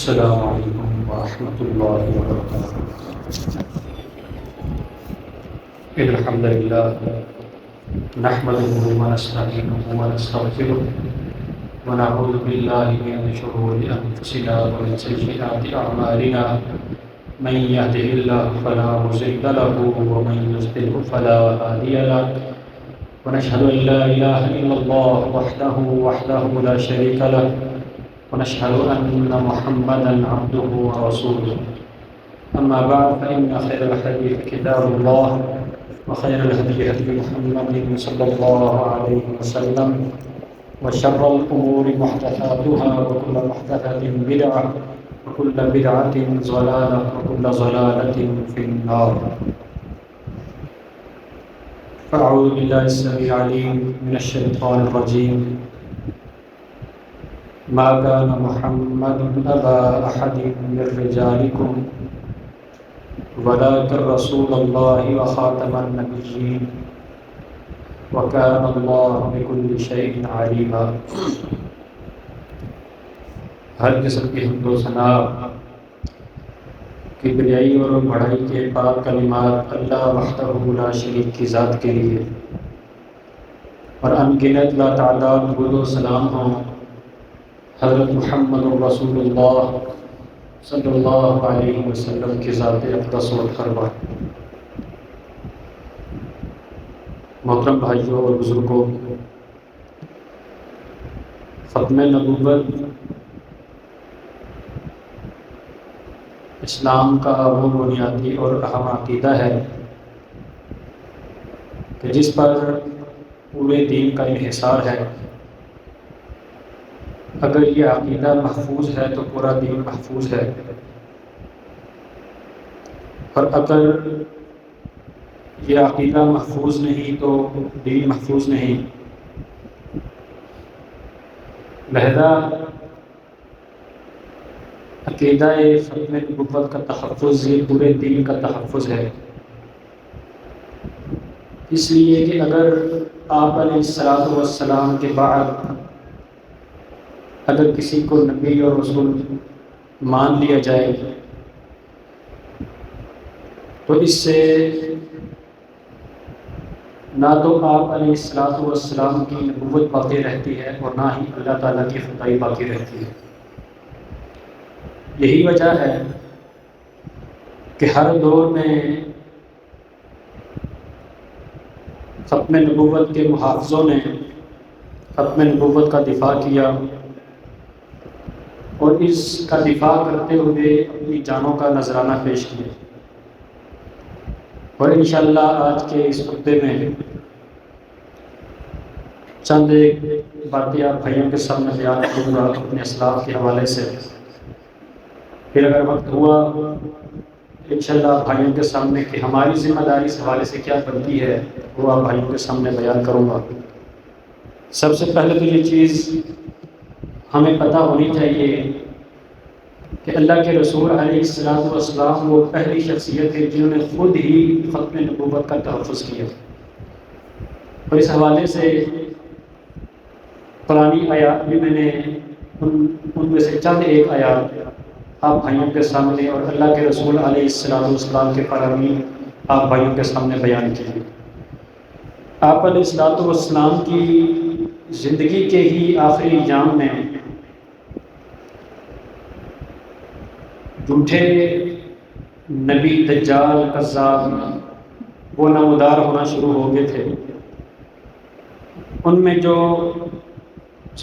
السلام علیکم ورحمۃ اللہ وبرکاتہ۔ ان الحمد للہ نحمده ونستعینه ونستغفره ونعوذ باللہ من شرور انفسنا ومن سیئات اعمالنا من يهده الله فلا مضل له ومن يضلل فلا هادي له ونشهد ان لا اله الا الله وحده لا شريك له ونشهد أن محمدًا عبده ورسوله أما بعد فإن خير الحديث كتاب الله وخير الهدي هدي محمد صلى الله عليه وسلم وشر الأمور محدثاتها وكل محدثة بدعة وكل بدعة ضلالة وكل ضلالة في النار. فأعوذ بالله السميع العليم من الشيطان الرجيم. ما كان محمد أبا أحد من رجالكم ولكن رسول الله وخاتم النبيين وكان الله بكل شيء عليما. ہر قسم کی حمد و ثنا کبریائی اور بڑائی کے پاک کلمات اللہ وحدہ لا شریک کی ذات کے لیے، اور انگنت لا تعداد درود و سلام ہوں حضرت محمد رسول اللہ صلی اللہ علیہ وسلم کی ذات اقدس و اطہر پر۔ محترم بھائیوں اور بزرگوں، ختم نبوت اسلام کا وہ بنیادی اور اہم عقیدہ ہے کہ جس پر پورے دین کا انحصار ہے۔ اگر یہ عقیدہ محفوظ ہے تو پورا دین محفوظ ہے، اور اگر یہ عقیدہ محفوظ نہیں تو دین محفوظ نہیں۔ لہذا عقیدہ ختم نبوت کا تحفظ یہ پورے دین کا تحفظ ہے، اس لیے کہ اگر آپ علیہ الصلوۃ والسلام کے بعد اگر کسی کو نبی اور رسول مان لیا جائے تو اس سے نہ تو آپ علیہ الصلوۃ والسلام کی نبوت باقی رہتی ہے اور نہ ہی اللہ تعالیٰ کی خدائی باقی رہتی ہے۔ یہی وجہ ہے کہ ہر دور میں ختم نبوت کے محافظوں نے ختم نبوت کا دفاع کیا، اور اس کا دفاع کرتے ہوئے اپنی جانوں کا نذرانہ پیش کیا۔ اور انشاءاللہ آج کے اس خطبے میں چند ایک باتیں آپ بھائیوں کے سامنے بیان کروں گا اپنے اسلاف کے حوالے سے، پھر اگر وقت ہوا انشاءاللہ بھائیوں کے سامنے کہ ہماری ذمہ داری اس حوالے سے کیا بنتی ہے وہ آپ بھائیوں کے سامنے بیان کروں گا۔ سب سے پہلے تو یہ چیز ہمیں پتہ ہونی چاہیے کہ اللہ کے رسول علیہ السلام وہ پہلی شخصیت ہے جنہوں نے خود ہی ختم نبوت کا تحفظ کیا، اور اس حوالے سے قرآنی آیات بھی میں نے ان میں سے چند ایک آیات آپ بھائیوں کے سامنے اور اللہ کے رسول علیہ السلام کے فرامین آپ بھائیوں کے سامنے بیان کیے۔ آپ علیہ السلام کی زندگی کے ہی آخری ایام میں جھوٹے نبی دجال کذاب وہ نمودار ہونا شروع ہو گئے تھے۔ ان میں جو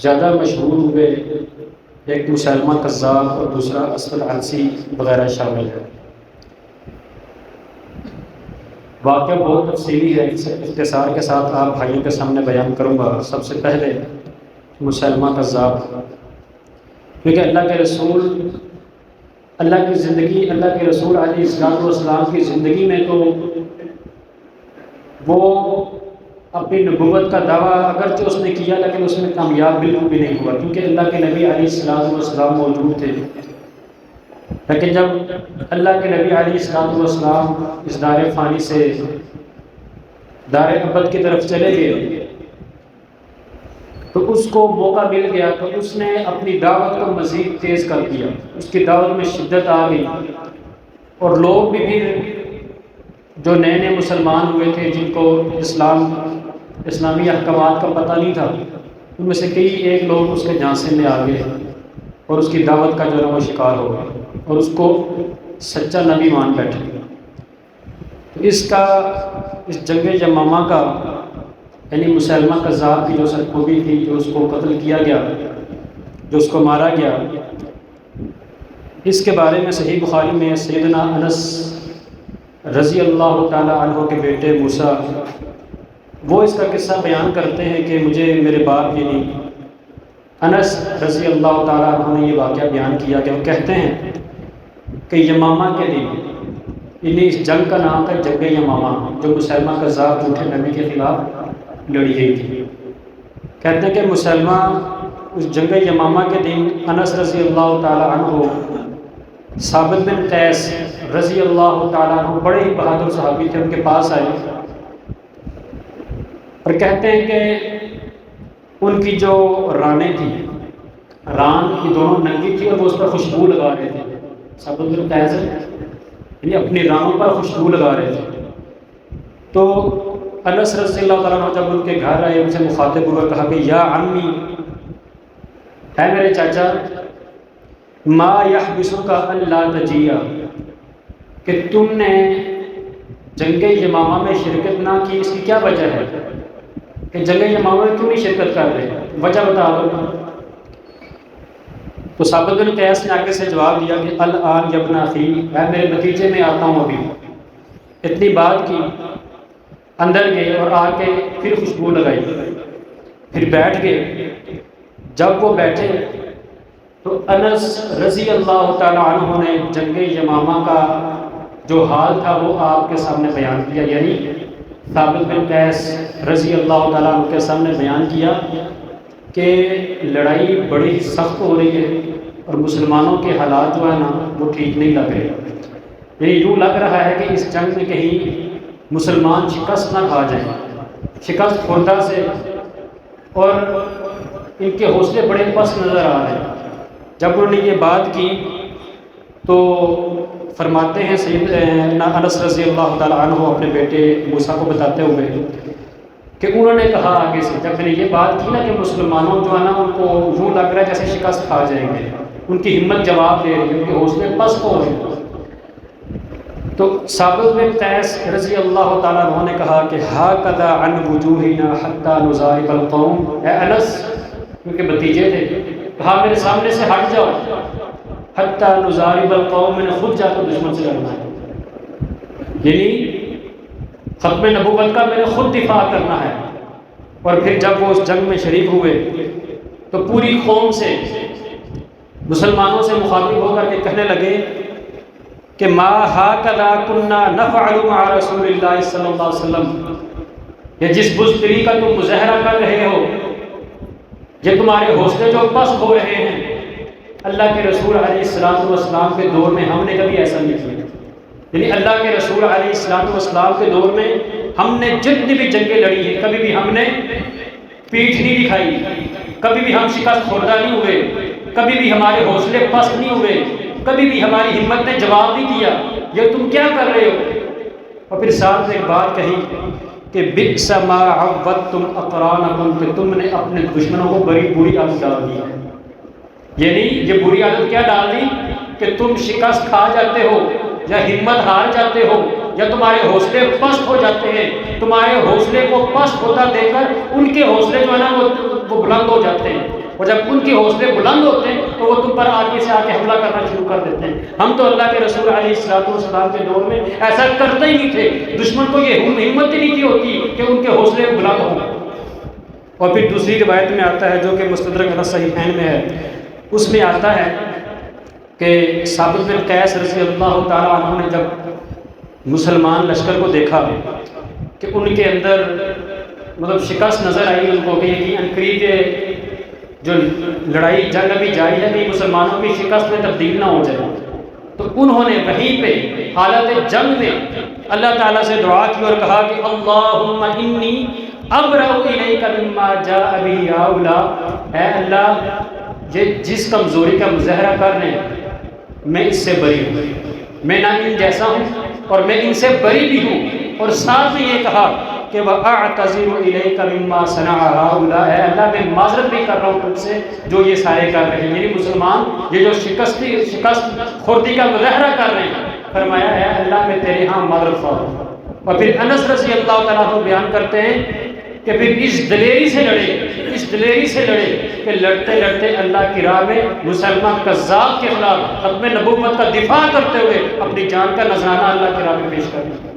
زیادہ مشہور ہوئے ایک مسلمہ کذاب اور دوسرا اسد عنسی وغیرہ شامل ہے۔ واقعہ بہت تفصیلی ہے، اختصار کے ساتھ آپ بھائیوں کے سامنے بیان کروں گا۔ سب سے پہلے مسلمہ کذاب، کیونکہ اللہ کے رسول اللہ کی زندگی اللہ کے رسول علیہ السلام کی زندگی میں تو وہ اپنی نبوت کا دعویٰ اگرچہ اس نے کیا لیکن اس میں کامیاب بالکل بھی نہیں ہوا، کیونکہ اللہ کے نبی علیہ السلام موجود تھے۔ لیکن جب اللہ کے نبی علیہ السلام اس دار فانی سے دار ابد کی طرف چلے گئے تو اس کو موقع مل گیا تو اس نے اپنی دعوت کو مزید تیز کر دیا، اس کی دعوت میں شدت آ گئی، اور لوگ بھی پھر جو نئے نئے مسلمان ہوئے تھے، جن کو اسلامی احکامات کا پتہ نہیں تھا، ان میں سے کئی ایک لوگ اس کے جھانسے میں آ گئے اور اس کی دعوت کا جو ہے وہ شکار ہو گئے اور اس کو سچا نبی مان بیٹھے۔ تو اس جنگ یمامہ کا یعنی مسیلمہ کذاب کی جو سرکوبی تھی، جو اس کو قتل کیا گیا، جو اس کو مارا گیا، اس کے بارے میں صحیح بخاری میں سیدنا انس رضی اللہ تعالی عنہ کے بیٹے موسیٰ وہ اس کا قصہ بیان کرتے ہیں کہ مجھے میرے باپ یعنی انس رضی اللہ تعالیٰ عنہ نے یہ واقعہ بیان کیا کہ وہ کہتے ہیں کہ یمامہ کے دن، یعنی اس جنگ کا نام تھا جنگ یمامہ، جو مسیلمہ کذاب جھوٹے نبی کے خلاف لڑی گئی تھی۔ کہتے ہیں کہ مسیلمہ اس جنگ یمامہ کے دن انس رضی اللہ تعالیٰ عنہ ثابت بن قیس رضی اللہ تعالیٰ عنہ بڑے ہی بہادر صحابی تھے، ان کے پاس آئے اور کہتے ہیں کہ ان کی جو رانیں تھیں، ران کی دونوں ننگی تھی اور وہ اس پر خوشبو لگا رہے تھے۔ ثابت بن قیس یعنی اپنی رانوں پر خوشبو لگا رہے تھے۔ تو انس رضی اللہ تعالیٰ عنہ جب ان کے گھر آئے، ان سے مخاطب ہوئے، کہا کہ یا عمی، ہے میرے چاچا، ما یحبسک الا تجیء، کہ تم نے جنگ یمامہ میں شرکت نہ کی، اس کی کیا وجہ ہے؟ کہ جنگ یمامہ میں کیوں نہیں شرکت کر رہے، وجہ بتا دو۔ تو ثابت بن قیس نے آگے سے جواب دیا کہ الآن یا ابن اخی، میں میرے بھتیجے میں آتا ہوں ابھی۔ اتنی بات کی، اندر گئے اور آ کے پھر خوشبو لگائی، پھر بیٹھ گئے۔ جب وہ بیٹھے تو انس رضی اللہ تعالیٰ عنہ نے جنگ یمامہ کا جو حال تھا وہ آپ کے سامنے بیان کیا، یعنی ثابت بن قیس رضی اللہ تعالیٰ عنہ کے سامنے بیان کیا کہ لڑائی بڑی ہی سخت ہو رہی ہے اور مسلمانوں کے حالات جو ہے نا وہ ٹھیک نہیں لگ رہے، یعنی یوں لگ رہا ہے کہ اس جنگ میں کہیں مسلمان شکست نہ کھا جائیں، شکست خوردہ سے، اور ان کے حوصلے بڑے پست نظر آ رہے ہیں۔ جب انہوں نے یہ بات کی تو فرماتے ہیں سیدنا انس رضی اللہ تعالیٰ عنہ اپنے بیٹے موسیٰ کو بتاتے ہوئے کہ انہوں نے کہا آگے سے، جب میں نے یہ بات کی نا کہ مسلمانوں جو ہے نا ان کو یوں لگ رہا ہے جیسے شکست کھا جائیں گے، ان کی ہمت جواب دے رہی ہے، ان کے حوصلے پست ہو رہے ہیں، تو ثابت بن قیس رضی اللہ تعالیٰ عنہ نے کہا کہ ہاکذا عن وجوہنا حتی نضارب القوم، اے انس، کیونکہ بھتیجے تھے، کہا میرے سامنے سے ہٹ جاؤ، حتی نضارب القوم، میں نے خود جا کر دشمن سے لڑنا ہے، یعنی ختم نبوت کا میں نے خود دفاع کرنا ہے۔ اور پھر جب وہ اس جنگ میں شریک ہوئے تو پوری قوم سے، مسلمانوں سے مخاطب ہو کر کے کہنے لگے کہ ما ہاکذا کنا نفعل مع رسول اللہ صلی اللہ علیہ وسلم، یہ جس بزدلی کا تم مظاہرہ کر رہے ہو، یہ تمہارے حوصلے جو پست ہو رہے ہیں، اللہ کے رسول علیہ السلام کے دور میں ہم نے کبھی ایسا نہیں کیا، یعنی اللہ کے رسول علیہ السلام کے دور میں ہم نے جتنی بھی جنگیں لڑی ہیں کبھی بھی ہم نے پیٹھ نہیں دکھائی، کبھی بھی ہم شکست خوردہ نہیں ہوئے، کبھی بھی ہمارے حوصلے پست نہیں ہوئے، کبھی بھی ہماری ہمت نے جواب نہیں دیا یہ تم کیا کر رہے ہو۔ اور پھر ساتھ ایک بات کہی کہ بئس ما عودتم اقرانکم، کہ تم نے اپنے دشمنوں کو بڑی بری عادت ڈال دی ہے، یعنی یہ بری عادت کیا ڈال دی کہ تم شکست کھا جاتے ہو یا ہمت ہار جاتے ہو یا تمہارے حوصلے پست ہو جاتے ہیں، تمہارے حوصلے کو پست ہوتا دے کر ان کے حوصلے جو ہے نا وہ بلند ہو جاتے ہیں، اور جب ان کے حوصلے بلند ہوتے ہیں تو وہ تم پر آگے سے آگے حملہ کرنا شروع کر دیتے ہیں۔ ہم تو اللہ کے رسول علیہ السلام کے دور میں ایسا کرتے ہی نہیں تھے، دشمن کو یہ ہمت ہی نہیں تھی ہوتی کہ ان کے حوصلے بلند ہوں۔ اور پھر دوسری روایت میں آتا ہے جو کہ مستدرک علی الصحیحین میں ہے، اس میں آتا ہے کہ ثابت بن قیس رضی اللہ تعالیٰ عنہ نے جب مسلمان لشکر کو دیکھا کہ ان کے اندر مطلب شکست نظر آئی ان کو کہ یہ جو لڑائی جنگ ابھی جاری ہے کہ مسلمانوں کی شکست میں تبدیل نہ ہو جائے، تو انہوں نے وہیں پہ حالت جنگ میں اللہ تعالیٰ سے دعا کی اور کہا کہ اللہم انی ابرأ الیک مما جاء به هؤلاء، اے اللہ یہ جس کمزوری کا مظاہرہ کر رہے ہیں میں اس سے بری ہوں، میں نہ ان جیسا ہوں اور میں ان سے بری بھی ہوں۔ اور ساتھ میں یہ کہا کہ وَأَعْتَذِرُ إِلَيْكَ مِمَّا صَنَعَ هَؤُلَاء، اے اللہ میں معذرت بھی کر رہا ہوں تجھ سے جو یہ سارے کر رہے ہیں، یعنی مسلمان یہ جو شکست خوردی کا مظاہرہ کر رہے ہیں، فرمایا اے اللہ میں تیرے ہاں معذرت خواہ ہوں۔ اور پھر انس رضی اللہ تعالیٰ عنہ بیان کرتے ہیں کہ پھر اس دلیری سے لڑے کہ لڑتے لڑتے اللہ کی راہ میں مسلمہ کذاب کے خلاف ختم نبوت کا دفاع کرتے ہوئے اپنی جان کا نذرانہ اللہ کی راہ میں پیش کر دیا۔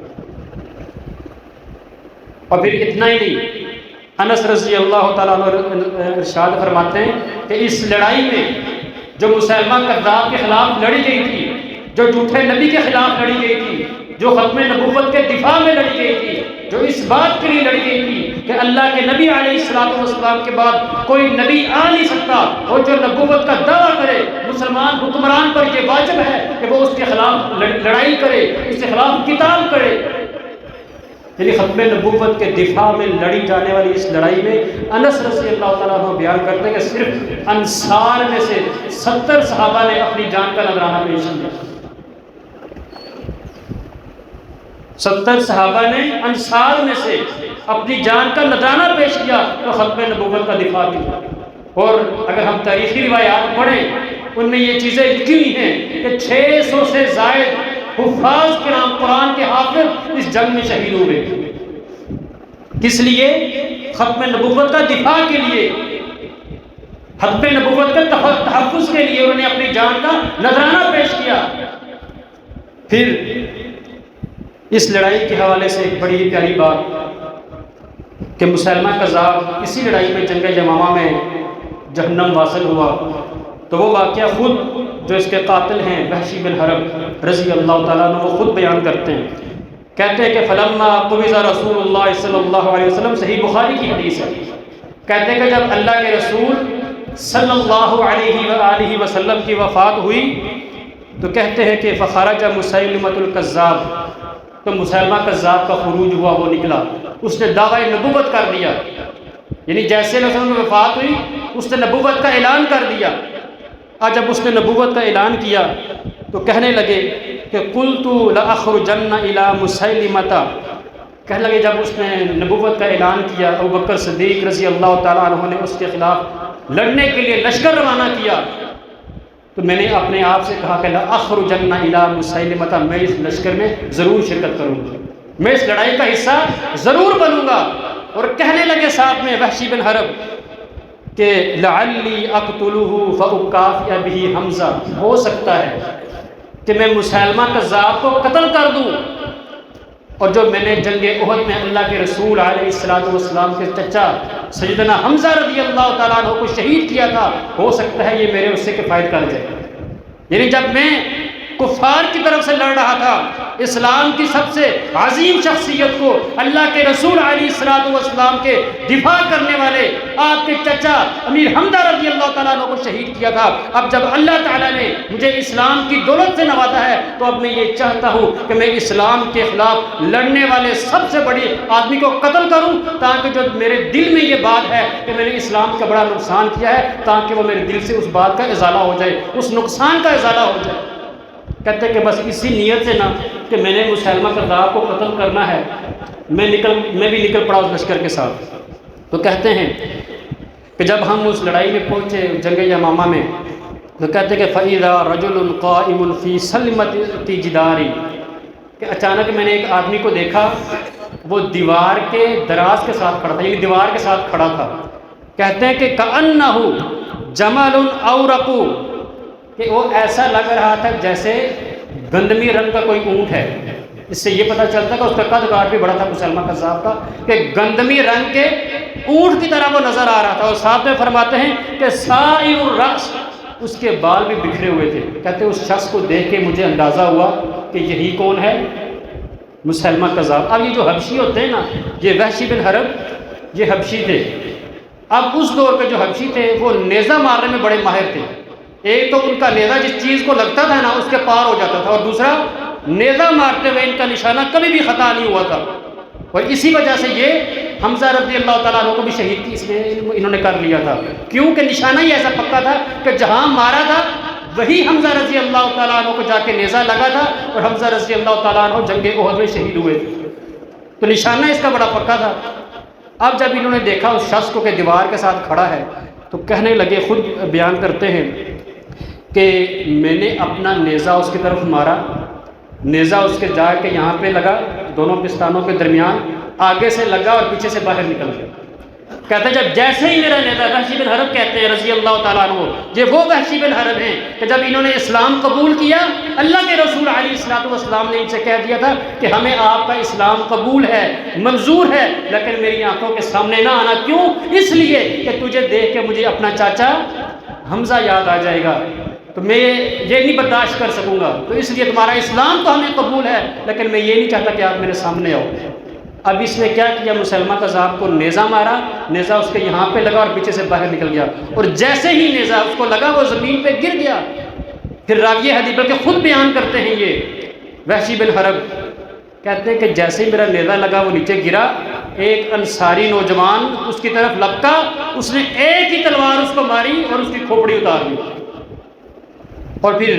اور پھر اتنا ہی نہیں، انس رضی اللہ تعالیٰ عنہ ارشاد فرماتے ہیں کہ اس لڑائی میں جو مسلمہ کذاب کے خلاف لڑی گئی تھی، جو جھوٹے نبی کے خلاف لڑی گئی تھی، جو ختم نبوت کے دفاع میں لڑی گئی تھی، جو اس بات کے لیے لڑی گئی تھی کہ اللہ کے نبی علیہ السلام کے بعد کوئی نبی آ نہیں سکتا، اور جو نبوت کا دعویٰ کرے مسلمان حکمران پر یہ واجب ہے کہ وہ اس کے خلاف لڑائی کرے، اس کے خلاف قتال کرے۔ یعنی ختم نبوت کے دفاع میں لڑی جانے والی اس لڑائی میں انس رضی اللہ تعالیٰ عنہ بیان کرتے ہیں کہ صرف انصار میں سے 70 صحابہ نے اپنی جان کا نذرانہ پیش کیا۔ 70 صحابہ نے انصار میں سے اپنی جان کا نذرانہ پیش کیا تو ختم نبوت کا دفاع کیا۔ اور اگر ہم تاریخی روایات پڑھیں ان میں یہ چیزیں لکھی ہوئی ہیں کہ 600 سے زائد حفاظ کرام قرآن کے حافظ اس جنگ میں شہید ہوئے۔ کس لیے؟ ختم نبوت کا دفاع کے لیے، ختم نبوت کا تحفظ کے لیے انہوں نے اپنی جان کا نذرانہ پیش کیا۔ پھر اس لڑائی کے حوالے سے ایک بڑی پیاری بات کہ مسلمہ کذاب اسی لڑائی میں جنگ یمامہ میں جہنم واصل ہوا، تو وہ واقعہ خود جو اس کے قاتل ہیں وحشی بن حرب رضی اللہ تعالیٰ عنہ وہ خود بیان کرتے ہیں، کہتے ہیں کہ فلما قبض رسول اللہ صلی اللہ علیہ وسلم، صحیح بخاری کی حدیث ہے، کہتے ہیں کہ جب اللہ کے رسول صلی اللہ علیہ وآلہ وسلم کی وفات ہوئی تو کہتے ہیں کہ فخرج مسیلمۃ الکذاب، تو مسیلمہ کذاب کا خروج ہوا، وہ نکلا، اس نے دعویٰ نبوت کر دیا، یعنی جیسے رسول کی وفات ہوئی اس نے نبوت کا اعلان کر دیا۔ آج جب اس نے نبوت کا اعلان کیا تو کہنے لگے کہ قلت لأخرجن الی مسیلمۃ، کہنے لگے جب اس نے نبوت کا اعلان کیا ابوبکر صدیق رضی اللہ تعالیٰ عنہ نے اس کے خلاف لڑنے کے لیے لشکر روانہ کیا، تو میں نے اپنے آپ سے کہا کہ لأخرجن الی مسیلمۃ، میں اس لشکر میں ضرور شرکت کروں گا، میں اس لڑائی کا حصہ ضرور بنوں گا۔ اور کہنے لگے ساتھ میں وحشی بن حرب کہ لعلی اقتلہ فاکافئ بہ حمزہ، ہو سکتا ہے کہ میں مسیلمہ کذاب کو قتل کر دوں، اور جو میں نے جنگ احد میں اللہ کے رسول علیہ السلام کے چچا سیدنا حمزہ رضی اللہ تعالیٰ عنہ کو شہید کیا تھا، ہو سکتا ہے یہ میرے اس سے کفایت کر جائے۔ یعنی جب میں کفار کی طرف سے لڑ رہا تھا، اسلام کی سب سے عظیم شخصیت کو، اللہ کے رسول علیہ السلام کے دفاع کرنے والے آپ کے چچا امیر حمزہ رضی اللہ تعالیٰ عنہ کو شہید کیا تھا، اب جب اللہ تعالیٰ نے مجھے اسلام کی دولت سے نوازا ہے تو اب میں یہ چاہتا ہوں کہ میں اسلام کے خلاف لڑنے والے سب سے بڑی آدمی کو قتل کروں، تاکہ جو میرے دل میں یہ بات ہے کہ میں نے اسلام کا بڑا نقصان کیا ہے، تاکہ وہ میرے دل سے اس بات کا ازالہ ہو جائے، اس نقصان کا ازالہ ہو جائے۔ کہتے ہیں کہ بس اسی نیت سے نہ کہ میں نے مسیلمہ کذاب کو قتل کرنا ہے، میں بھی نکل پڑا اس لشکر کے ساتھ۔ تو کہتے ہیں کہ جب ہم اس لڑائی میں پہنچے جنگ یمامہ میں تو کہتے ہیں کہ فَإِذَا رَجُلٌ قَائِمٌ فِي سَلْمَةِ جِدَارٍ، کہ اچانک میں نے ایک آدمی کو دیکھا وہ دیوار کے دراز کے ساتھ کھڑا تھا، یعنی دیوار کے ساتھ کھڑا تھا۔ کہتے ہیں کہ كَأَنَّهُ جَمَلٌ أَوْرَقُ، کہ وہ ایسا لگ رہا تھا جیسے گندمی رنگ کا کوئی اونٹ ہے۔ اس سے یہ پتہ چلتا کہ اس کا قد کاٹ بھی بڑا تھا مسیلمہ کذاب کا، کہ گندمی رنگ کے اونٹ کی طرح وہ نظر آ رہا تھا۔ اور ساتھ میں فرماتے ہیں کہ سائر الرأس، اس کے بال بھی بکھرے ہوئے تھے۔ کہتے ہیں اس شخص کو دیکھ کے مجھے اندازہ ہوا کہ یہی کون ہے؟ مسیلمہ کذاب۔ اب یہ جو حبشی ہوتے ہیں نا، یہ وحشی بن حرب یہ حبشی تھے۔ اب اس دور پہ جو حبشی تھے وہ نیزہ مارنے میں بڑے ماہر تھے۔ ایک تو ان کا نیزہ جس چیز کو لگتا تھا نا اس کے پار ہو جاتا تھا، اور دوسرا نیزہ مارتے ہوئے ان کا نشانہ کبھی بھی خطا نہیں ہوا تھا۔ اور اسی وجہ سے یہ حمزہ رضی اللہ تعالیٰ عنہ کو بھی شہید کی انہوں نے کر لیا تھا، کیونکہ نشانہ ہی ایسا پکا تھا کہ جہاں مارا تھا وہی حمزہ رضی اللہ تعالیٰ عنہ کو جا کے نیزہ لگا تھا، اور حمزہ رضی اللہ تعالیٰ عنہ جنگ احد میں شہید ہوئے تھے، تو نشانہ اس کا بڑا پکا تھا۔ اب جب انہوں نے دیکھا اس شخص کو کہ دیوار کے ساتھ کھڑا ہے، تو کہنے لگے، خود بیان کرتے ہیں کہ میں نے اپنا نیزہ اس کی طرف مارا، نیزہ اس کے جا کے یہاں پہ لگا، دونوں پستانوں کے درمیان، آگے سے لگا اور پیچھے سے باہر نکل گیا۔ کہتے ہیں جب جیسے ہی میرا نیزہ، وحشی بن حرب کہتے ہیں رضی اللہ تعالیٰ عنہ، یہ وہ وحشی بن حرب ہیں کہ جب انہوں نے اسلام قبول کیا، اللہ کے رسول علیہ السلام نے ان سے کہہ دیا تھا کہ ہمیں آپ کا اسلام قبول ہے، منظور ہے، لیکن میری آنکھوں کے سامنے نہ آنا۔ کیوں؟ اس لیے کہ تجھے دیکھ کے مجھے اپنا چاچا حمزہ یاد آ جائے گا، تو میں یہ نہیں برداشت کر سکوں گا، تو اس لیے تمہارا اسلام تو ہمیں قبول ہے، لیکن میں یہ نہیں چاہتا کہ آپ میرے سامنے آؤ۔ اب اس نے کیا کیا؟ مسلمہ کذاب کو نیزہ مارا، نیزہ اس کے یہاں پہ لگا اور پیچھے سے باہر نکل گیا، اور جیسے ہی نیزہ اس کو لگا وہ زمین پہ گر گیا۔ پھر راوی حدیث بلکہ خود بیان کرتے ہیں یہ وحشی بن حرب، کہتے ہیں کہ جیسے ہی میرا نیزہ لگا وہ نیچے گرا، ایک انصاری نوجوان اس کی طرف لپکا، اس نے ایک ہی تلوار اس کو ماری اور اس کی کھوپڑی اتار دی۔ اور پھر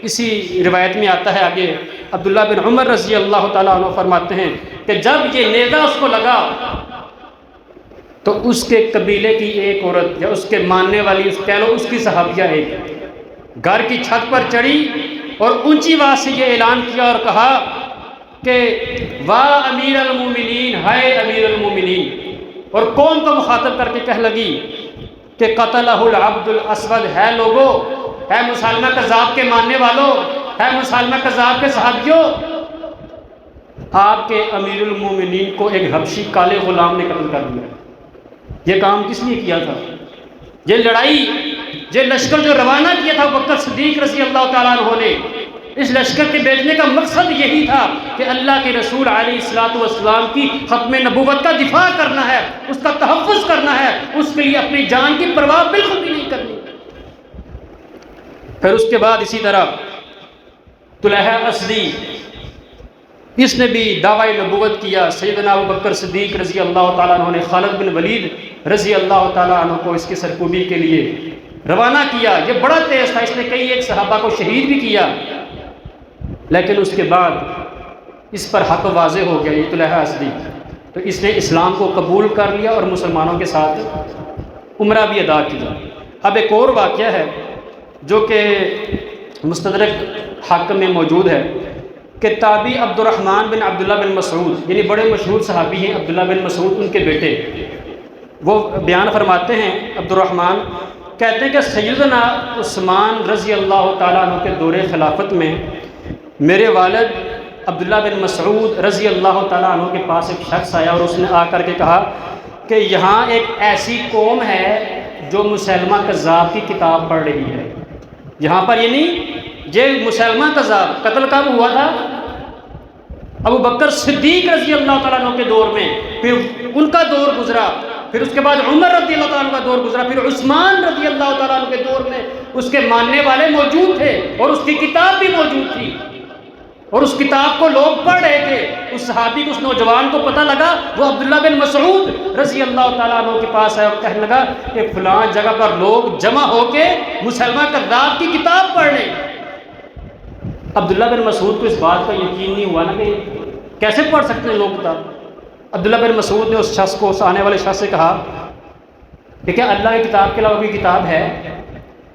اسی روایت میں آتا ہے آگے، عبداللہ بن عمر رضی اللہ تعالیٰ عنہ فرماتے ہیں کہ جب یہ نیزہ اس کو لگا تو اس کے قبیلے کی ایک عورت یا اس کے ماننے والی، کہہ لو اس کی صحابیہ، ایک گھر کی چھت پر چڑھی اور اونچی آواز سے یہ اعلان کیا اور کہا کہ واہ امیر المومنین، ہائے امیر المومنین، اور قوم کو مخاطب کر کے کہہ لگی کہ قتلہ العبد الاسود، ہے لوگو، ہے مسلمہ کذاب کے ماننے والوں، ہے مسلمہ کذاب کے صحابیوں، آپ کے امیر المومنین کو ایک حبشی کالے غلام نے قتل کر دیا۔ یہ کام کس لیے کیا تھا؟ یہ لڑائی، یہ لشکر جو روانہ کیا تھا ابوبکر صدیق رضی اللہ تعالیٰ عنہ نے، اس لشکر کے بھیجنے کا مقصد یہی تھا کہ اللہ کے رسول علیہ السلام کی ختم نبوت کا دفاع کرنا ہے، اس کا تحفظ کرنا ہے، اس کے لیے اپنی جان کی پرواہ بالکل بھی نہیں کرنی۔ پھر اس کے بعد اسی طرح طلحہ اسدی، اس نے بھی دعوی نبوت کیا۔ سیدنا ابوبکر صدیق رضی اللہ تعالیٰ عنہ نے خالد بن ولید رضی اللہ تعالیٰ عنہ کو اس کی سرکوبی کے لیے روانہ کیا۔ یہ بڑا تیز تھا، اس نے کئی ایک صحابہ کو شہید بھی کیا، لیکن اس کے بعد اس پر حق واضح ہو گیا، یہ طلحہ اسدی، تو اس نے اسلام کو قبول کر لیا اور مسلمانوں کے ساتھ عمرہ بھی ادا کیا۔ اب ایک اور واقعہ ہے جو کہ مستدرک حاکم میں موجود ہے کہ تابعی عبد الرحمن بن عبداللہ بن مسعود، یعنی بڑے مشہور صحابی ہیں عبداللہ بن مسعود، ان کے بیٹے، وہ بیان فرماتے ہیں، عبد الرحمن کہتے ہیں کہ سیدنا عثمان رضی اللہ تعالیٰ عنہ کے دور خلافت میں میرے والد عبداللہ بن مسعود رضی اللہ تعالیٰ عنہ کے پاس ایک شخص آیا اور اس نے آ کر کے کہا کہ یہاں ایک ایسی قوم ہے جو مسلمہ کذاب کی کتاب پڑھ رہی ہے۔ یہاں پر یعنی یہ مسلمہ کذاب قتل کب ہوا تھا؟ ابو بکر صدیق رضی اللہ تعالیٰ عنہ کے دور میں، پھر ان کا دور گزرا، پھر اس کے بعد عمر رضی اللہ تعالیٰ عنہ کا دور گزرا، پھر عثمان رضی اللہ تعالیٰ عنہ کے دور میں اس کے ماننے والے موجود تھے اور اس کی کتاب بھی موجود تھی، اور اس کتاب کو لوگ پڑھ رہے تھے۔ اس صحابی کو، اس نوجوان کو پتہ لگا، وہ عبداللہ بن مسعود رضی اللہ تعالیٰ عنہ کے پاس آیا اور کہنے لگا کہ فلاں جگہ پر لوگ جمع ہو کے مسلمہ کذاب کی کتاب پڑھ رہے۔ عبداللہ بن مسعود کو اس بات کا یقین نہیں ہوا نا کہ کیسے پڑھ سکتے ہیں لوگ کتاب۔ عبداللہ بن مسعود نے اس شخص کو، اس آنے والے شخص سے کہا کہ کیا اللہ کی کتاب کے علاوہ کوئی کتاب ہے؟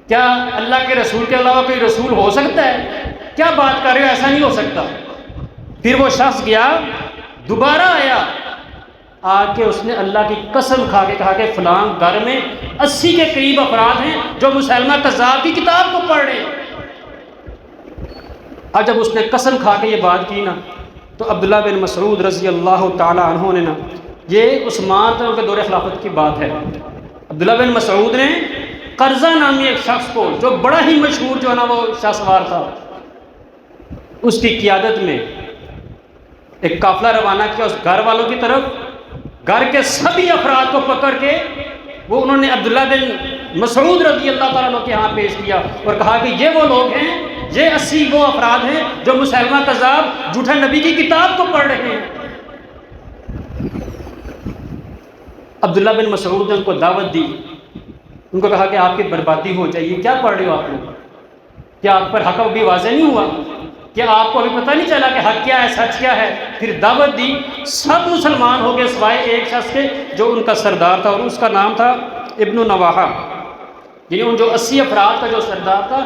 کیا اللہ کے رسول کے علاوہ کوئی رسول ہو سکتا ہے؟ کیا بات کر رہے ہو، ایسا نہیں ہو سکتا۔ پھر وہ شخص گیا، دوبارہ آیا، آ کے اس نے اللہ کی قسم کھا کے کہا کہ فلاں گھر میں 80 کے قریب افراد ہیں جو مسلمہ کذاب کی کتاب کو پڑھ رہے ہیں۔ اب جب اس نے قسم کھا کے یہ بات کی نا، تو عبداللہ بن مسعود رضی اللہ تعالیٰ عنہ نے نا، یہ عثمان کے دور خلافت کی بات ہے، عبداللہ بن مسعود نے قرظہ نامی ایک شخص کو، جو بڑا ہی مشہور جو ہے نا وہ شاہ سوار تھا، اس کی قیادت میں ایک قافلہ روانہ کیا اس گھر والوں کی طرف۔ گھر کے سبھی افراد کو پکڑ کے وہ انہوں نے عبداللہ بن مسعود رضی اللہ تعالیٰ عنہ کے ہاں پیش کیا اور کہا کہ یہ وہ لوگ ہیں، یہ 80 وہ افراد ہیں جو مسلمہ کذاب جھوٹا نبی کی کتاب کو پڑھ رہے ہیں۔ عبداللہ بن مسعود نے ان کو دعوت دی، ان کو کہا کہ آپ کی بربادی ہو جائے، یہ کیا پڑھ رہے ہو آپ لوگ؟ کیا آپ پر حق ابھی واضح نہیں ہوا؟ کیا آپ کو ابھی پتہ نہیں چلا کہ حق کیا ہے، سچ کیا ہے؟ پھر دعوت دی، سب مسلمان ہو گئے سوائے ایک شخص کے جو ان کا سردار تھا، اور اس کا نام تھا ابن نواحہ، یعنی ان جو 80 افراد کا جو سردار تھا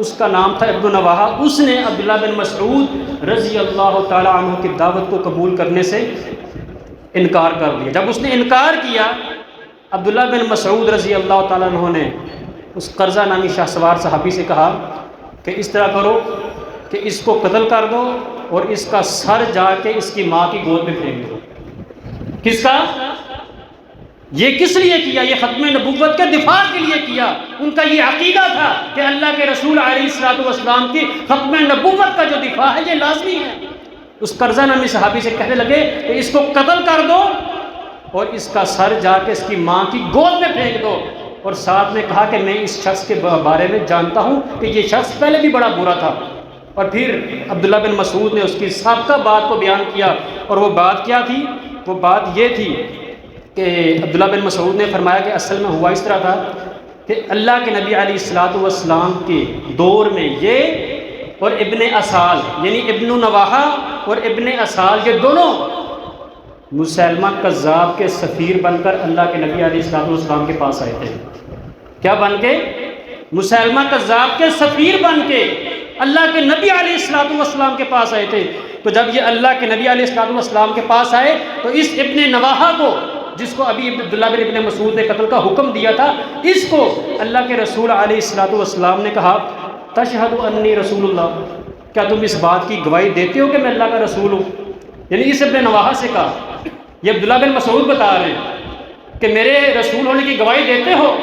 اس کا نام تھا ابن نواحہ۔ اس نے عبداللہ بن مسعود رضی اللہ تعالی عنہ کی دعوت کو قبول کرنے سے انکار کر دیا۔ جب اس نے انکار کیا، عبداللہ بن مسعود رضی اللہ تعالیٰ عنہ نے اس قرظہ نامی شاہ سوار صحابی سے کہا کہ اس طرح کرو کہ اس کو قتل کر دو اور اس کا سر جا کے اس کی ماں کی گود میں پھینک دو۔ کس کا؟ یہ کس لیے کیا؟ یہ ختم نبوت کے دفاع کے لیے کیا۔ ان کا یہ عقیدہ تھا کہ اللہ کے رسول علیہ الصلوۃ والسلام کی ختم نبوت کا جو دفاع ہے یہ لازمی ہے۔ اس قرظہ نامی صحابی سے کہنے لگے کہ اس کو قتل کر دو اور اس کا سر جا کے اس کی ماں کی گود میں پھینک دو، اور ساتھ میں کہا کہ میں اس شخص کے بارے میں جانتا ہوں کہ یہ شخص پہلے بھی بڑا برا تھا۔ اور پھر عبداللہ بن مسعود نے اس کی سابقہ بات کو بیان کیا، اور وہ بات کیا تھی؟ وہ بات یہ تھی کہ عبداللہ بن مسعود نے فرمایا کہ اصل میں ہوا اس طرح تھا کہ اللہ کے نبی علیہ الصلوۃ والسلام کے دور میں یہ اور ابن اسال یعنی ابن نواحہ اور ابن اسال یہ دونوں مسیلمہ کذاب کے سفیر بن کر اللہ کے نبی علیہ الصلوۃ والسلام کے پاس آئے تھے۔ کیا بن کے؟ مسیلمہ کذاب کے سفیر بن کے اللہ کے نبی علیہ الصلوۃ والسلام کے پاس آئے تھے۔ تو جب یہ اللہ کے نبی علیہ الصلوۃ والسلام کے پاس آئے تو اس ابن نواحہ کو، جس کو ابھی عبداللہ بن ابن مسعود نے قتل کا حکم دیا تھا، اس کو اللہ کے رسول علیہ الصلوۃ والسلام نے کہا تشہد انی رسول اللہ، کیا تم اس بات کی گواہی دیتے ہو کہ میں اللہ کا رسول ہوں؟ یعنی اس ابن نواحہ سے کہا، یہ عبداللہ بن مسعود بتا رہے ہیں کہ میرے رسول ہونے کی گواہی دیتے ہو؟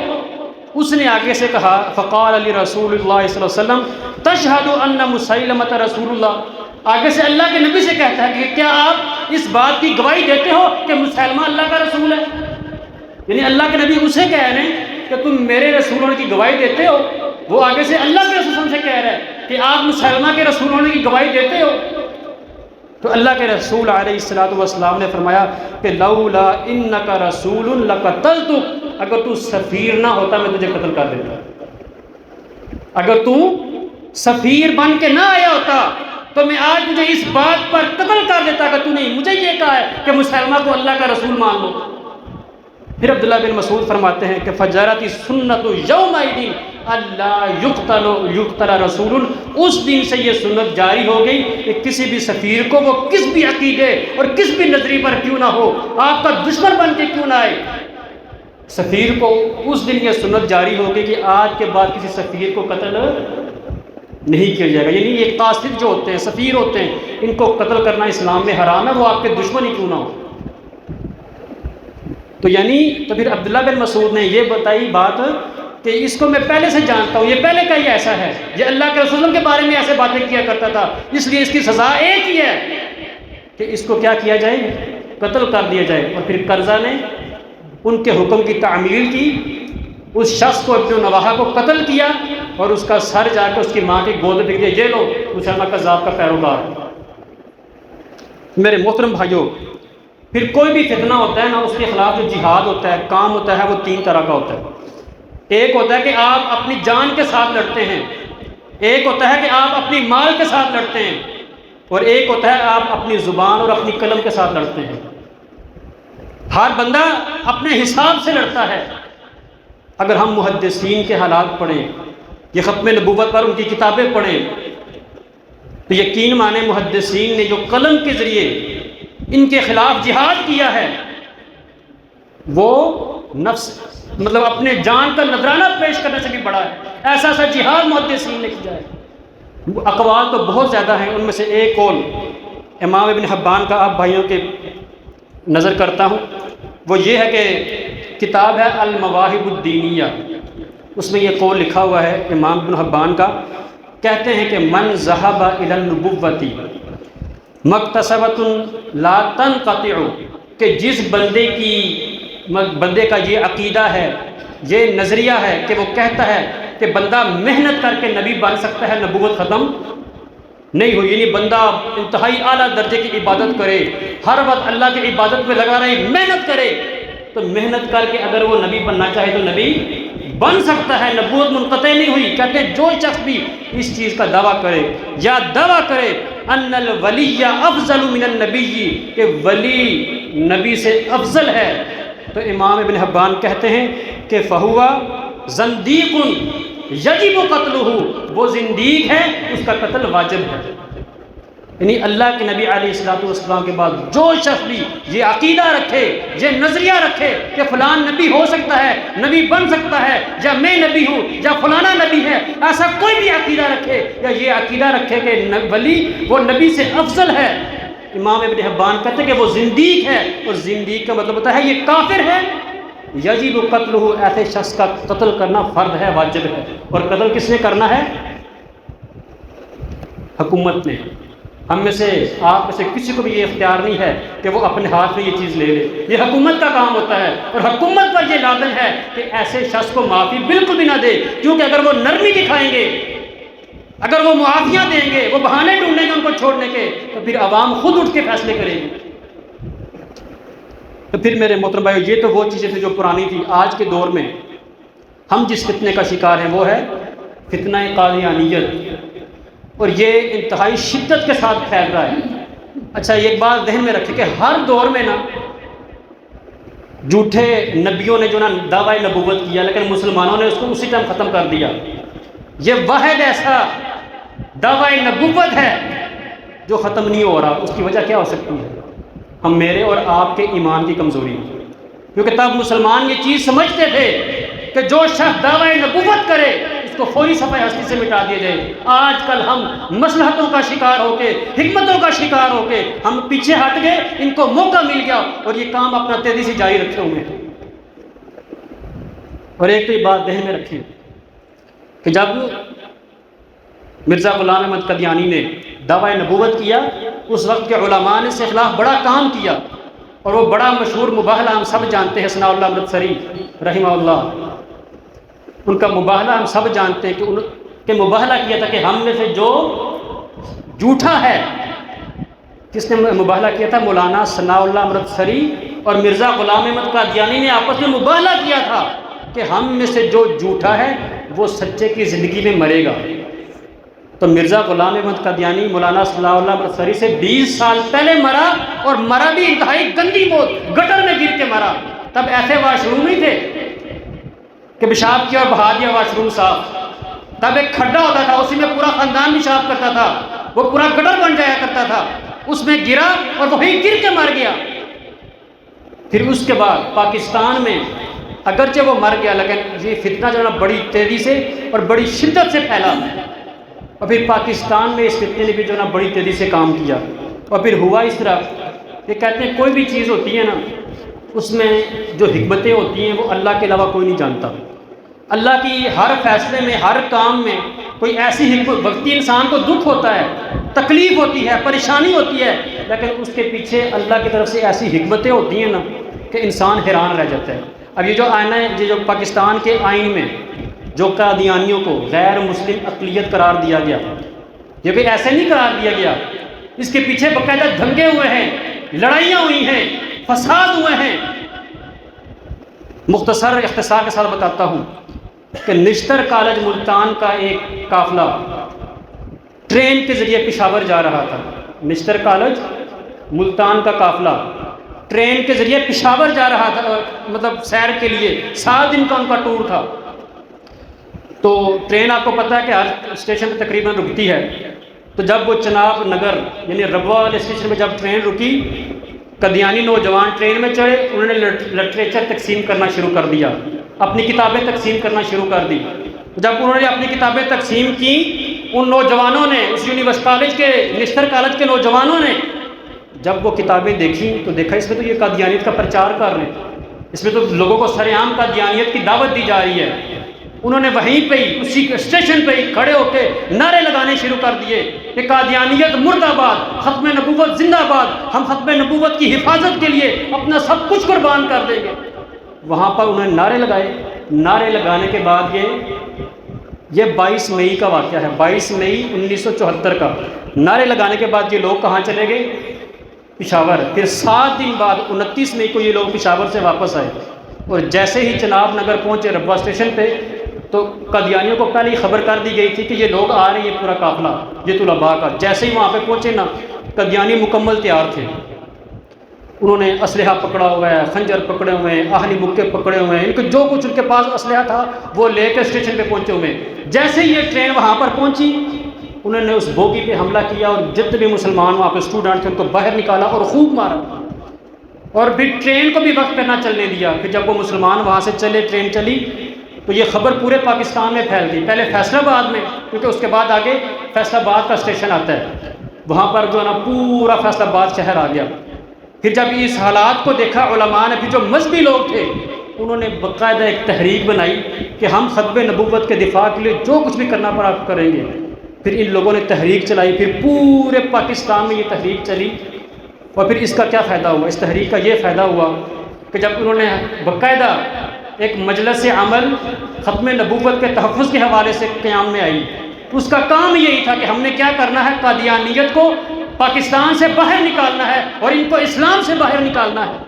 اس نے آگے سے کہا فقال علی رسول اللہ صلی اللہ علیہ وسلم تشہد ان مسیلمہ رسول اللہ، آگے سے اللہ کے نبی سے کہتا ہے کہ کیا آپ اس بات کی گواہی دیتے ہو کہ مسیلمہ اللہ کا رسول ہے؟ یعنی اللہ کے نبی اسے کہہ رہے ہیں کہ تم میرے رسول ہونے کی گواہی دیتے ہو، وہ آگے سے اللہ کے رسول سے کہہ رہا ہے کہ آپ مسیلمہ کے رسول ہونے کی گواہی دیتے ہو۔ تو اللہ کے رسول علیہ الصلوۃ والسلام نے فرمایا کہ لولا انک رسول لقتلتک، اگر تو سفیر نہ ہوتا میں تجھے قتل کر دیتا۔ اگر تو سفیر بن کے نہ آیا ہوتا تو میں آج تجھے اس بات پر قتل کر دیتا کہ تو نے مجھے یہ کہا ہے کہ مسلمہ کو اللہ کا رسول مان لو۔ پھر عبداللہ بن مسعود فرماتے ہیں کہ فجرت سنت یومئذ اللہ یقتل رسول، اس دن سے یہ سنت جاری ہو گئی کہ کسی بھی سفیر کو وہ کس بھی عقیدے اور کس بھی نظریے پر کیوں نہ ہو، آپ کا دشمن بن کے کیوں نہ آئے، سفیر کو اس دن یہ سنت جاری ہو گئی کہ آج کے بعد کسی سفیر کو قتل نہیں کیا جائے گا۔ یعنی یہ قاصد جو ہوتے ہیں، سفیر ہوتے ہیں، ان کو قتل کرنا اسلام میں حرام ہے، وہ آپ کے دشمن ہی کیوں نہ ہو۔ تو پھر عبداللہ بن مسعود نے یہ بتائی بات کہ اس کو میں پہلے سے جانتا ہوں، یہ پہلے کا ہی ایسا ہے، یہ اللہ کے رسول کے بارے میں ایسے باتیں کیا کرتا تھا، اس لیے اس کی سزا ایک ہی ہے کہ اس کو کیا کیا جائے، قتل کر دیا جائے۔ اور پھر قرظہ نے ان کے حکم کی تعمیل کی، اس شخص کو ابن نواحہ کو قتل کیا اور اس کا سر جا کے اس کی ماں کی گود میں پھینک دیا، یہ لو مسلمہ کذاب کا پیروکار۔ میرے محترم بھائیوں، پھر کوئی بھی فتنہ ہوتا ہے نا، اس کے خلاف جو جہاد ہوتا ہے، کام ہوتا ہے، وہ 3 طرح کا ہوتا ہے۔ ایک ہوتا ہے کہ آپ اپنی جان کے ساتھ لڑتے ہیں، ایک ہوتا ہے کہ آپ اپنی مال کے ساتھ لڑتے ہیں، اور ایک ہوتا ہے آپ اپنی زبان اور اپنی قلم کے ساتھ لڑتے ہیں۔ ہر بندہ اپنے حساب سے لڑتا ہے۔ اگر ہم محدثین کے حالات پڑھیں، یہ ختم نبوت پر ان کی کتابیں پڑھیں، تو یقین مانے محدثین نے جو قلم کے ذریعے ان کے خلاف جہاد کیا ہے، وہ نفس اپنے جان کا نذرانہ پیش کرنے سے بھی بڑا ہے۔ ایسا ایسا جہاد محدثین نے کیا ہے۔ اقوال تو بہت زیادہ ہیں، ان میں سے ایک قول امام ابن حبان کا آپ بھائیوں کے نظر کرتا ہوں، وہ یہ ہے کہ کتاب ہے المواہب الدینیہ، اس میں یہ قول لکھا ہوا ہے امام ابن حبان کا، کہتے ہیں کہ من ذهب الى النبوۃ مکتسبۃ لا تنقطع، کہ جس بندے کا یہ عقیدہ ہے، یہ نظریہ ہے کہ وہ کہتا ہے کہ بندہ محنت کر کے نبی بن سکتا ہے، نبوت ختم نہیں ہوئی، یعنی بندہ انتہائی اعلیٰ درجے کی عبادت کرے، ہر وقت اللہ کی عبادت میں لگا رہے، محنت کرے، تو محنت کر کے اگر وہ نبی بننا چاہے تو نبی بن سکتا ہے، نبوت منقطع نہیں ہوئی۔ کہتے ہیں جو شخص بھی اس چیز کا دعویٰ کرے یا دعویٰ کرے ان الولی افضل من النبی، کہ ولی نبی سے افضل ہے، تو امام ابن حبان کہتے ہیں کہ فہوا زندیق یجب قتلہ، وہ زندیق ہے، اس کا قتل واجب ہے۔ یعنی اللہ کے نبی علیہ الصلوۃ والسلام کے بعد جو شخص بھی یہ عقیدہ رکھے، یہ نظریہ رکھے کہ فلان نبی ہو سکتا ہے، نبی بن سکتا ہے، یا میں نبی ہوں یا فلانا نبی ہے، ایسا کوئی بھی عقیدہ رکھے یا یہ عقیدہ رکھے کہ ولی وہ نبی سے افضل ہے، امام ابن حبان کہتے ہیں کہ وہ زندیق ہے، اور زندیق کا مطلب ہوتا ہے یہ کافر ہے۔ یجب قتلہ، ایسے شخص کا قتل کرنا فرض ہے، واجب ہے۔ اور قتل کس نے کرنا ہے؟ حکومت نے۔ ہم میں سے آپ میں سے کسی کو بھی یہ اختیار نہیں ہے کہ وہ اپنے ہاتھ میں یہ چیز لے لے، یہ حکومت کا کام ہوتا ہے، اور حکومت پر یہ لازم ہے کہ ایسے شخص کو معافی بالکل بھی نہ دے، کیونکہ اگر وہ نرمی دکھائیں گے، اگر وہ معافیاں دیں گے، وہ بہانے ڈھونڈیں گے ان کو چھوڑنے کے، تو پھر عوام خود اٹھ کے فیصلے کرے گی۔ تو پھر میرے محترم بھائیو، یہ تو وہ چیزیں تھیں جو پرانی تھی۔ آج کے دور میں ہم جس فتنے کا شکار ہیں وہ ہے فتنہ قادیانیت، اور یہ انتہائی شدت کے ساتھ پھیل رہا ہے۔ اچھا ایک بات ذہن میں رکھیں کہ ہر دور میں نا جھوٹے نبیوں نے جو نا دعویٰ نبوت کیا، لیکن مسلمانوں نے اس کو اسی ٹائم ختم کر دیا۔ یہ واحد ایسا دعویٰ نبوت ہے جو ختم نہیں ہو رہا۔ اس کی وجہ کیا ہو سکتی ہے؟ ہم میرے اور آپ کے ایمان کی کمزوری، کیونکہ تب مسلمان یہ چیز سمجھتے تھے کہ جو شخص دعویٰ نبوت کرے اس کو فوری صفحہ ہستی سے مٹا دیا جائے۔ آج کل ہم مصلحتوں کا شکار ہو کے، حکمتوں کا شکار ہو کے ہم پیچھے ہٹ گئے، ان کو موقع مل گیا اور یہ کام اپنا تیزی سے جاری رکھے ہوئے ہیں۔ اور ایک تو یہ بات ذہن میں رکھیں کہ جب مرزا غلام احمد قادیانی نے دعویٰ نبوت کیا، اس وقت کے علماء نے اس کے خلاف بڑا کام کیا، اور وہ بڑا مشہور مباہلہ ہم سب جانتے ہیں، ثناء اللہ امرتسری رحمہ اللہ، ان کا مباہلہ ہم سب جانتے ہیں کہ مباہلہ کیا تھا کہ ہم میں سے جو جھوٹا ہے، کس نے مباہلہ کیا تھا؟ مولانا ثناء اللہ امرتسری اور مرزا غلام احمد قادیانی نے آپس میں مباہلہ کیا تھا کہ ہم میں سے جو جھوٹا ہے وہ سچے کی زندگی میں مرے گا۔ تو مرزا غلام احمد قادیانی مولانا ثناء اللہ امرتسری سے 20 سال پہلے مرا، اور مرا بھی انتہائی گندی موت، گٹر میں گر کے مرا۔ تب ایسے واش روم ہی تھے کہ پیشاب کیا اور بہا دیا واش روم صاف۔ تب ایک کھڈا ہوتا تھا، اسی میں پورا خاندان پیشاب کرتا تھا، وہ پورا گٹر بن جایا کرتا تھا، اس میں گرا اور وہی گر کے مر گیا۔ پھر اس کے بعد پاکستان میں اگرچہ وہ مر گیا، لیکن یہ فتنہ جو ہے نا بڑی تیزی سے اور بڑی شدت سے پھیلا، اور پھر پاکستان میں اس فتنے نے بھی جو ہے نا بڑی تیزی سے کام کیا، اور پھر ہوا اس طرح۔ یہ کہتے ہیں کوئی بھی چیز ہوتی ہے نا، اس میں جو حکمتیں ہوتی ہیں وہ اللہ کے علاوہ کوئی نہیں جانتا۔ اللہ کی ہر فیصلے میں، ہر کام میں کوئی ایسی حکمت، وقتی انسان کو دکھ ہوتا ہے، تکلیف ہوتی ہے، پریشانی ہوتی ہے، لیکن اس کے پیچھے اللہ کی طرف سے ایسی حکمتیں ہوتی ہیں نا کہ انسان حیران رہ جاتا ہے۔ اب یہ جو آئین ہے، یہ جو پاکستان کے آئین میں جو قادیانیوں کو غیر مسلم اقلیت قرار دیا گیا، یہ بھی ایسے نہیں قرار دیا گیا، اس کے پیچھے باقاعدہ دھنگے ہوئے ہیں، لڑائیاں ہوئی ہیں، فساد ہوئے ہیں۔ مختصر اختصار کے ساتھ بتاتا ہوں کہ نشتر کالج ملتان کا ایک قافلہ ٹرین کے ذریعے پشاور جا رہا تھا۔ نشتر کالج ملتان کا قافلہ ٹرین کے ذریعے پشاور جا رہا تھا، مطلب سیر کے لیے 7 دن کا ان کا ٹور تھا۔ تو ٹرین آپ کو پتہ ہے کہ ہر اسٹیشن پہ تقریباً رکتی ہے۔ تو جب وہ چناب نگر یعنی ربوہ والے اسٹیشن پہ جب ٹرین رکی، قادیانی نوجوان ٹرین میں چڑھے، انہوں نے لٹریچر تقسیم کرنا شروع کر دیا، اپنی کتابیں تقسیم کرنا شروع کر دی۔ جب انہوں نے اپنی کتابیں تقسیم کی، ان نوجوانوں نے، اس یونیورسٹی کالج کے، نشتر کالج کے نوجوانوں نے جب وہ کتابیں دیکھیں تو دیکھا اس میں تو یہ قادیانیت کا پرچار کر رہے ہیں، اس میں تو لوگوں کو سرعام قادیانیت کی دعوت دی جا رہی ہے۔ انہوں نے وہیں پہ ہی، اسی اسٹیشن پہ ہی کھڑے ہو کے نعرے لگانے شروع کر دیے کہ قادیانیت مرد آباد، ختم نبوت زندہ باد، ہم ختم نبوت کی حفاظت کے لیے اپنا سب کچھ قربان کر دیں گے۔ وہاں پر انہوں نے نعرے لگائے۔ نعرے لگانے کے بعد یہ 22 مئی کا واقعہ ہے، 22 مئی 1974 کا۔ نعرے لگانے کے بعد یہ لوگ کہاں چلے گئے؟ پشاور، پھر 7 دن بعد 29 مئی کو یہ لوگ پشاور سے واپس آئے، اور جیسے ہی چناب نگر پہنچے ربوہ اسٹیشن پہ تو قادیانیوں کو پہلے ہی خبر کر دی گئی تھی کہ یہ لوگ آ رہے ہیں، یہ پورا قافلہ یہ طلباء کا۔ جیسے ہی وہاں پہ پہنچے نا، قادیانی مکمل تیار تھے، انہوں نے اسلحہ پکڑا ہوا ہے، خنجر پکڑے ہوئے ہیں، آہنی مکے پکڑے ہوئے ہیں، ان کو جو کچھ ان کے پاس اسلحہ تھا وہ لے کے اسٹیشن پہ پہنچے ہوئے ہیں۔ جیسے ہی یہ ٹرین وہاں پر پہنچی، انہوں نے اس بوگی پہ حملہ کیا اور جتنے بھی مسلمان وہاں پہ اسٹوڈنٹ تھے ان کو باہر نکالا اور خوب مارا، اور پھر ٹرین کو بھی وقت پہ نہ چلنے دیا۔ پھر جب وہ مسلمان وہاں سے چلے، ٹرین چلی، تو یہ خبر پورے پاکستان میں پھیل گئی، پہلے فیصل آباد میں، کیونکہ اس کے بعد آگے فیصل آباد کا اسٹیشن آتا ہے، وہاں پر جو ہے نا پورا فیصل آباد شہر آ گیا۔ پھر جب اس حالات کو دیکھا علماء نے، پھر جو مذہبی لوگ تھے انہوں نے باقاعدہ ایک تحریک بنائی کہ ہم ختم نبوت کے دفاع کے لیے جو کچھ بھی کرنا پڑا کریں گے۔ پھر ان لوگوں نے تحریک چلائی، پھر پورے پاکستان میں یہ تحریک چلی، اور پھر اس کا کیا فائدہ ہوا؟ اس تحریک کا یہ فائدہ ہوا کہ جب انہوں نے باقاعدہ ایک مجلس عمل ختم نبوت کے تحفظ کے حوالے سے قیام میں آئی، اس کا کام یہی تھا کہ ہم نے کیا کرنا ہے، قادیانیت کو پاکستان سے باہر نکالنا ہے اور ان کو اسلام سے باہر نکالنا ہے۔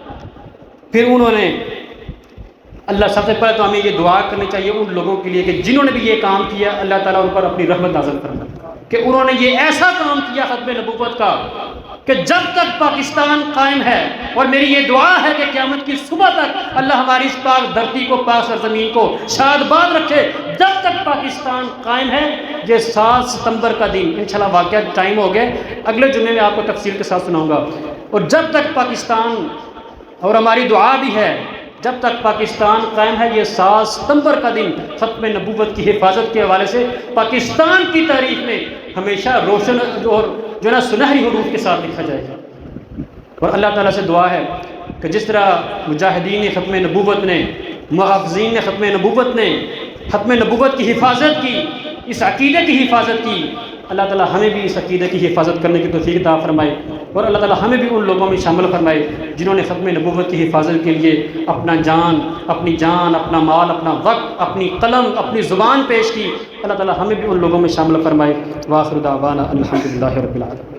پھر انہوں نے اللہ، سب سے پہلے تو ہمیں یہ دعا کرنی چاہیے ان لوگوں کے لیے کہ جنہوں نے بھی یہ کام کیا، اللہ تعالیٰ ان پر اپنی رحمت نازل کرنا، کہ انہوں نے یہ ایسا کام کیا ختم نبوت کا کہ جب تک پاکستان قائم ہے، اور میری یہ دعا ہے کہ قیامت کی صبح تک اللہ ہماری اس پاک دھرتی کو، پاک سرزمین کو شاد باد رکھے، جب تک پاکستان قائم ہے۔ یہ 7 ستمبر کا دن انشاءاللہ، واقعہ ٹائم ہو گئے، اگلے جمعے میں آپ کو تفصیل کے ساتھ سناؤں گا۔ اور جب تک پاکستان، اور ہماری دعا بھی ہے، جب تک پاکستان قائم ہے، یہ 7 ستمبر کا دن ختم نبوت کی حفاظت کے حوالے سے پاکستان کی تاریخ میں ہمیشہ روشن اور جو ہے نا سنہری حروف کے ساتھ لکھا جائے گا۔ اور اللہ تعالیٰ سے دعا ہے کہ جس طرح مجاہدین ختم نبوت نے، محافظین نے ختم نبوت نے ختم نبوت کی حفاظت کی، اس عقیدے کی حفاظت کی، اللہ تعالیٰ ہمیں بھی اس عقیدے کی حفاظت کرنے کی توفیق عطا فرمائے، اور اللہ تعالیٰ ہمیں بھی ان لوگوں میں شامل فرمائے جنہوں نے ختم نبوت کی حفاظت کے لیے اپنا جان، اپنا مال، اپنا وقت، اپنی قلم، اپنی زبان پیش کی۔ اللہ تعالیٰ ہمیں بھی ان لوگوں میں شامل فرمائے۔ وآخر دعوانا الحمدللہ رب العالمین۔